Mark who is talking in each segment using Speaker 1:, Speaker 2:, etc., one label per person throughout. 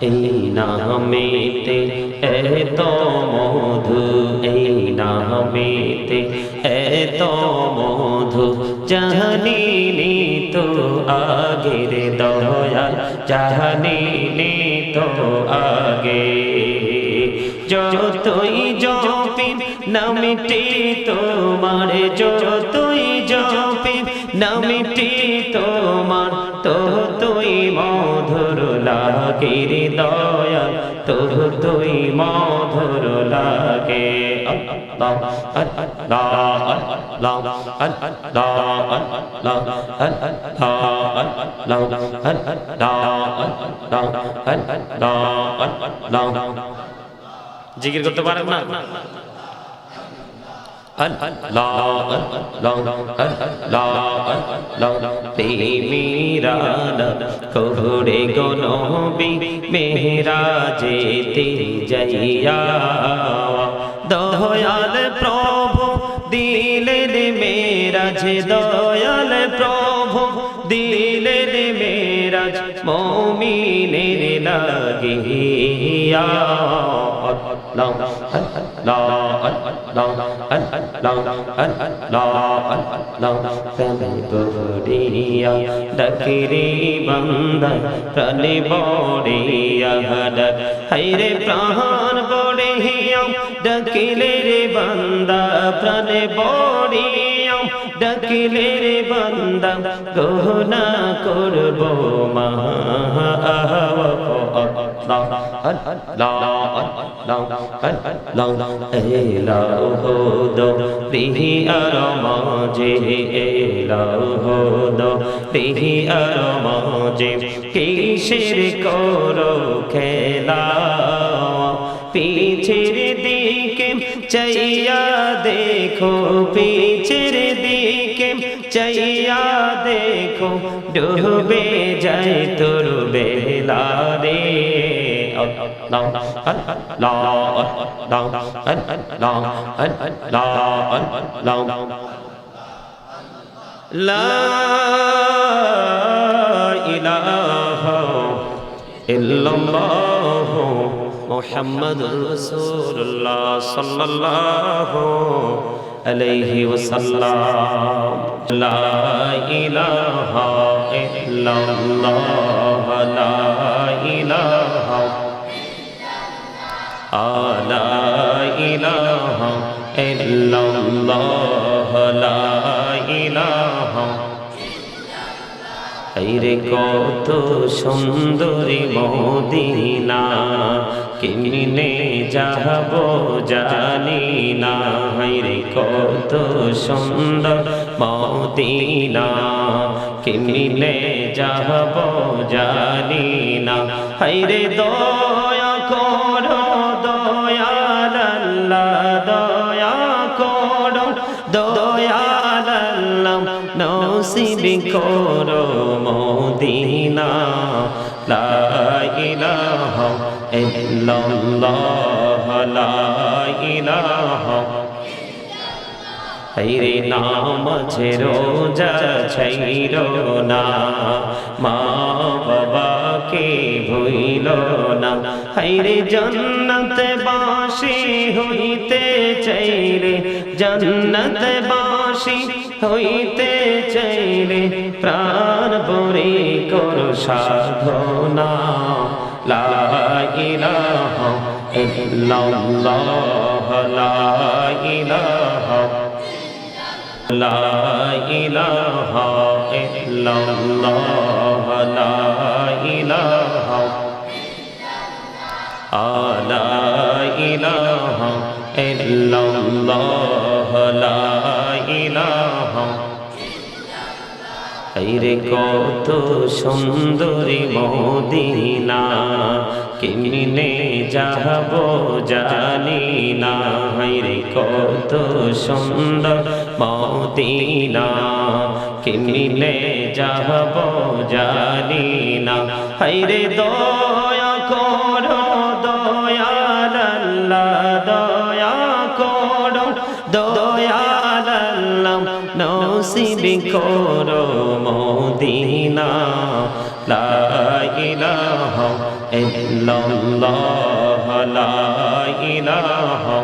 Speaker 1: এই নামেতে এত মধু, এই নামেতে এত মধু, জানিনি তো আগের দয়াল, জানিনি তো আগে। যতই জপি নামটি তোমার, যতই জপি নামটি তোমার, ততই মধুর লাগে রে দয়াল, ততই মধুর লাগে। আল্লাহ আল্লাহ আল্লাহ আল্লাহ আল্লাহ। জিকির করতে পারেন না? মেরা কোরে গো নবী মেরাজেতে যাইয়া, দয়াল প্রভু দিলেন মেরাজ, দয়াল প্রভু দিলেন মেরাজ, মুমিনের লাগিয়া। ডাকিরে বান্দা প্রাণে বড়িয়া, হাইরে প্রাণ বড়িয়া, ডাকিলে রে বান্দা প্রাণে বড়িয়া, ডাকিলে রে বান্দা গহনা করব মা। এলাহো দো রিহি আর মাঝে, এলাহো দো রিহি আর মাঝে, কিসের করো খেলা? পিছের দিকে চাইয়া দেখো, পিছের দিকে চাইয়া দেখো, ডুবে যায় তোর বেলা রে। লা ইলাহা ইল্লাল্লাহ মুহাম্মাদুর রাসূলুল্লাহ সাল্লাল্লাহু আলাইহি ওয়াসাল্লাম। লা ইলাহা ইল্লাল্লাহ, লা ইলাহা লা ইলাহা ইল্লাল্লাহ, লা ইলাহা। হায়রে কত সুন্দরী মদিনা, কেমনে যাব জানি না। হায়রে কত সুন্দর মদিনা, কেমনে যাব জানি না। হায়রে দয়া করো দয়াল আল্লাহ, দয়া করো দয়াল আল্লাহ, নসিব করো মদিনা। লা ইলাহা ইল্লাল্লাহ, লা ইলাহা। হায়রে নামাজে রোজা ছাইরো না, মা বাবাকে ভুইলো না। হায়রে জান্নাত বাসী হইতে চাইলে, জান্নাত বাসী হইতে চাইলে, প্রাণ ভরে করো সাধনা। লা ইলাহা ইল্লাল্লাহ, লা ইলাহা লা ইলাহা ইল্লাল্লাহ, লা ইলাহা লা ইলাহা ইল্লাল্লাহ, লা ইলাহা। হায়রে কত সুন্দরী মদিনা, কেমনে যাব জানি না। হায়রে কত সুন্দর মদিনা, কেমনে যাব জানি না। হায়রে দয়া করো দয়াল আল্লাহ, দয়া করো দয়াল আল্লাহ, নসিব করো মদিনা। লা ইলাহা ইল্লাল্লাহ লা ইলাহা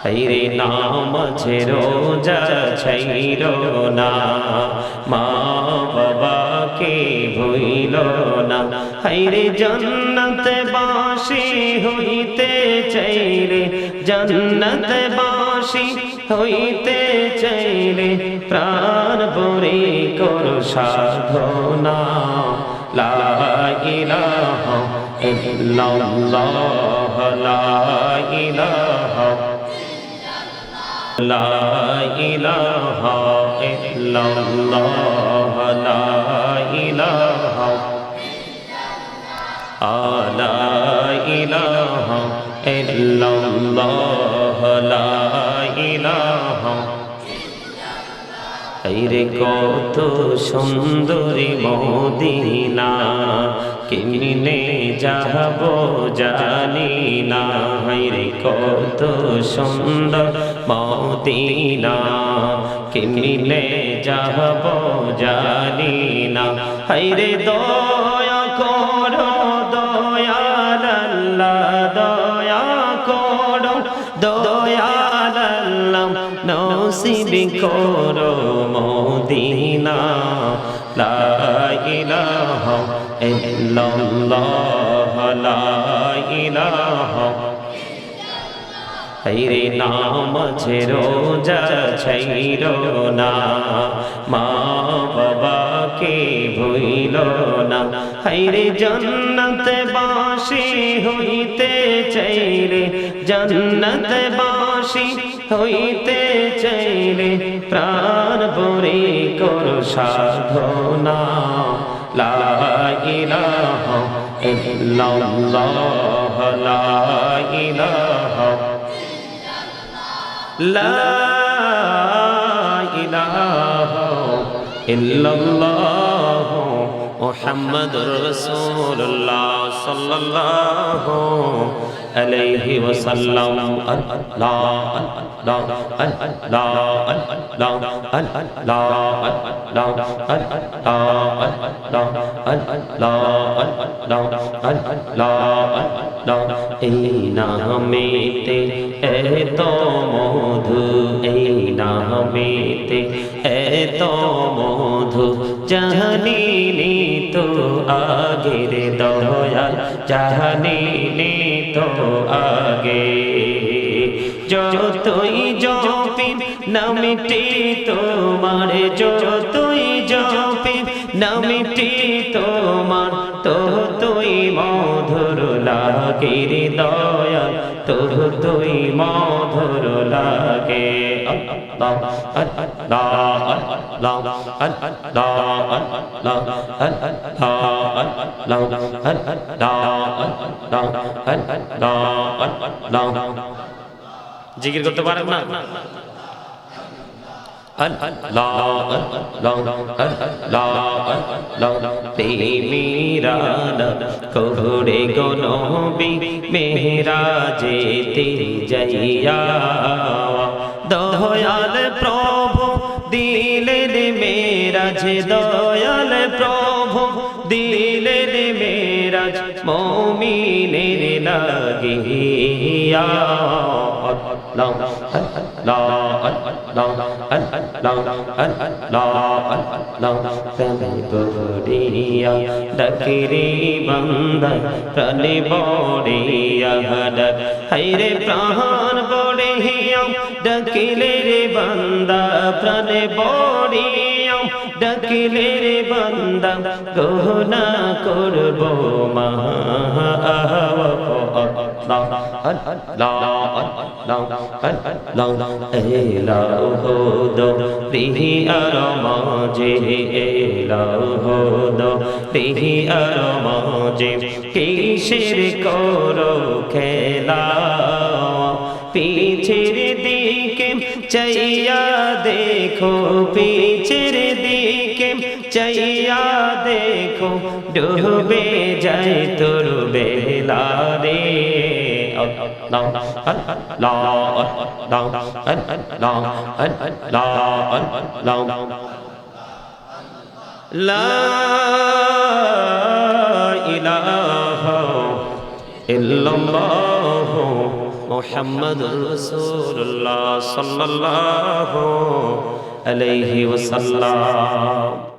Speaker 1: হায়রে নামাজে রোজা ছাইর না মা বাবাকে ভুইল না হায়রে জান্নাতে বাসী হইতে চাইলে জান্নাতে বাসী হইতে চাইলে প্রাণ ভরে করো সাধনা লা ইলাহা ইল্লাল্লাহ লা ইলাহা লা ইলাহা ইল্লাল্লাহ লা ইলাহা লা ইলাহা ইল্লাল্লাহ লা ইলাহা হায়রে কত সুন্দরী মদিনা কেমনে যাব জানি না হায়রে কত সুন্দর মদিনা কেমনে যাব জানি না হায়রে দয়া করো দয়াল আল্লাহ দয়া করো দয়াল আল্লাহ নসিব করো মদিনা লা ইলাহা ইল্লাল্লাহ লা ইলাহা হায়রে নামাজে রোজা ছাইর না মা বাবাকে ভুইল না হায়রে জান্নাতে বাসী হইতে চাইলে জান্নাতে বাসী হইতে চাইলে প্রাণ ভরে করো সাধনা লা ইলাহা ইল্লাল্লাহ লা ইলাহা লা ইলাহা ইল্লাল্লাহ মুহাম্মাদুর রাসূলুল্লাহ সাল্লাল্লাহু আলাইহি ওয়াসাল্লাম এই নামেতে এত মধু এই নামেতে এত মধু জানিনি তো আগের দয়াল জানিনি তো আগে যতই জপি নামটি তোমার যতই জপি নামটি তোমার ততই মধুর লাগে রে দয়াল ততই মধুর লাগে আল্লাহ আল্লাহ আল্লাহ আল্লাহ জিকির করতে পারেন না মেরা কোরে গো নবী মেরা যেতে যাইয়া দয়াল প্রভু দিলেন মেরাজ দয়াল প্রভু দিলেন মেরাজ মুমিনের লাগিয়া ডাকিরে বান্দা প্রাণে বড়িয়া হায়রে প্রাণ বড়িয়া ডাকিলে রে বান্দা প্রাণে বড়িয়া ডাকিলে রে বান্দা গহনা করব মা রিহি আর মাঝে রিহি আর মাঝে কিসের করো খেলা পিছের দিকে চাইয়া দেখো পিছের দিকে চাইয়া দেখো ডুবে যায় তোর বেলা রে লা ইলাহা ইল্লাল্লাহ মুহাম্মাদুর রাসূলুল্লাহ সাল্লাল্লাহু আলাইহি ওয়াসাল্লাম।